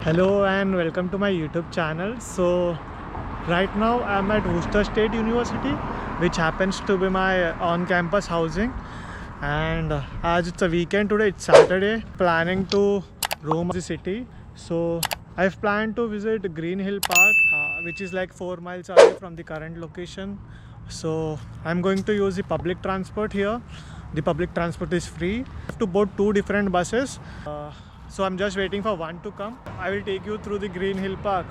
Hello and welcome to my YouTube channel. So right now I'm at Worcester State University, which happens to be my on-campus housing. And as it's a weekend today, it's Saturday, planning to roam the city. So I've planned to visit Green Hill Park, which is like 4 miles away from the current location. So I'm going to use the public transport here. The public transport is free. I have to board two different buses. So I'm just waiting for one to come. I will take you through the Green Hill Park.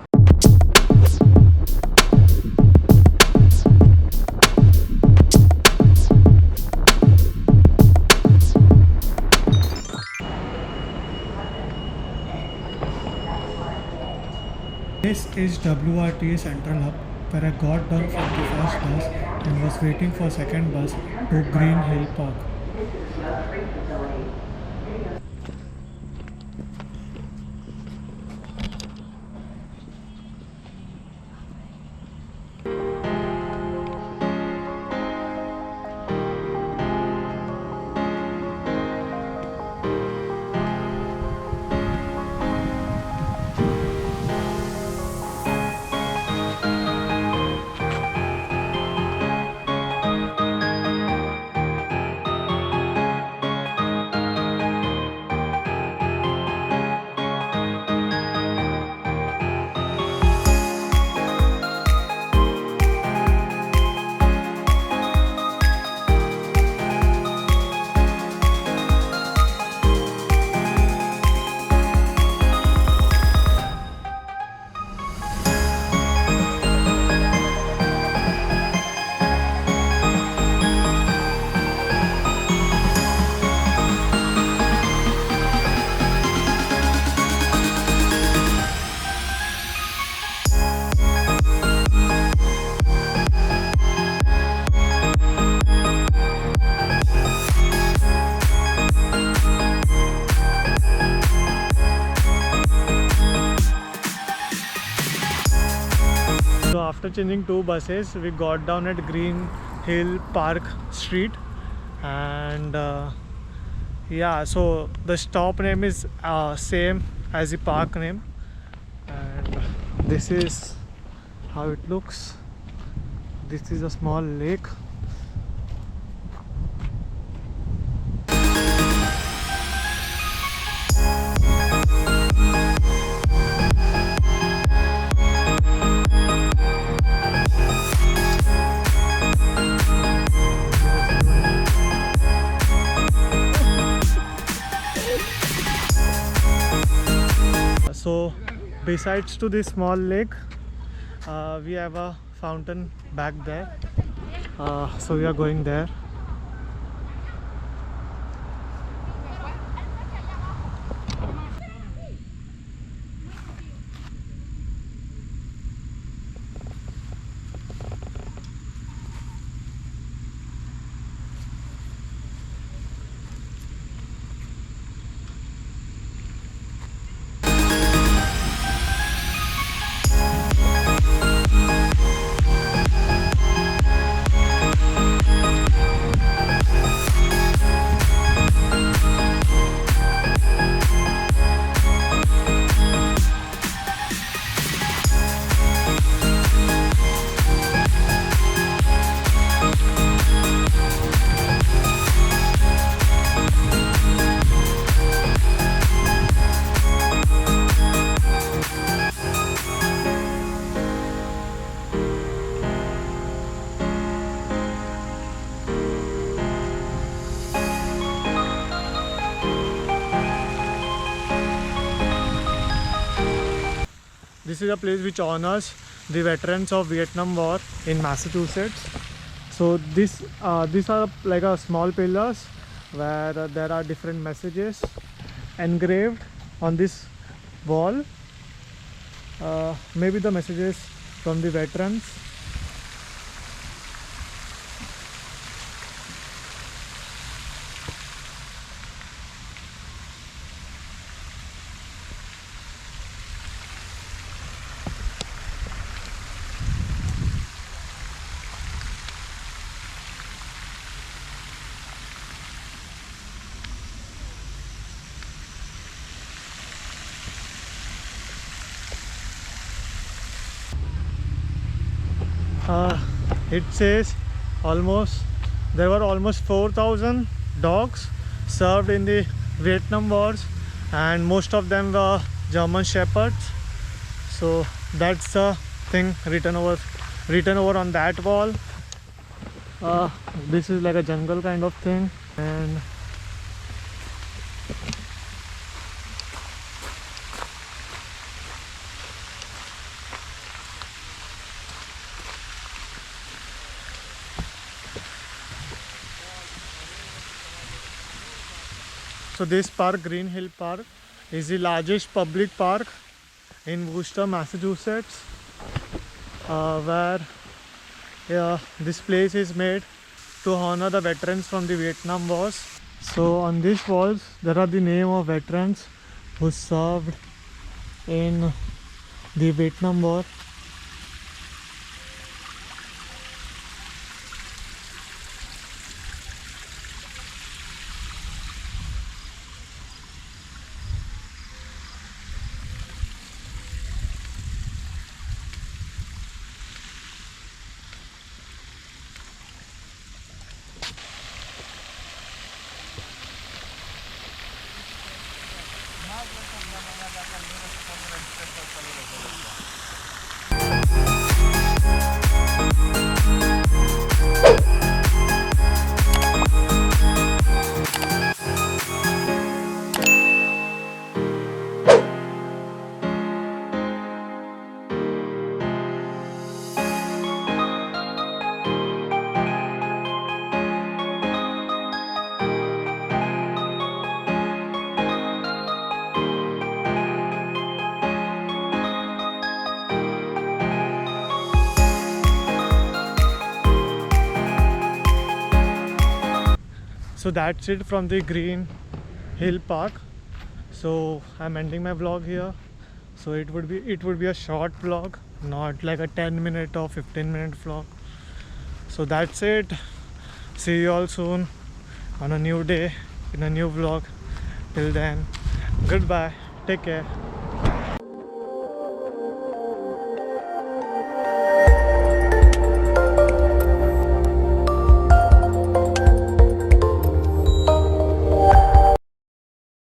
This is WRTA Central Hub, where I got down from the first bus and was waiting for second bus to Green Hill Park. So after changing two buses, we got down at Green Hill Park Street, and yeah, so the stop name is same as the park name, and this is how it looks. This is a small lake. So besides to this small lake, we have a fountain back there. So we are going there. This is a place which honors the veterans of Vietnam War in Massachusetts. So these are like a small pillars where there are different messages engraved on this wall. Maybe the messages from the veterans. uh, it says almost there were almost 4,000 dogs served in the Vietnam Wars, and most of them were German Shepherds. So that's the thing written over on that wall. This is like a jungle kind of thing, and so this park, Green Hill Park, is the largest public park in Worcester, Massachusetts, where this place is made to honor the veterans from the Vietnam Wars. So on these walls there are the name of veterans who served in the Vietnam War. So that's it from the Green Hill Park. So I'm ending my vlog here. So it would be a short vlog, not like a 10-minute or 15-minute vlog. So that's it. See you all soon on a new day in a new vlog. Till then, goodbye. Take care.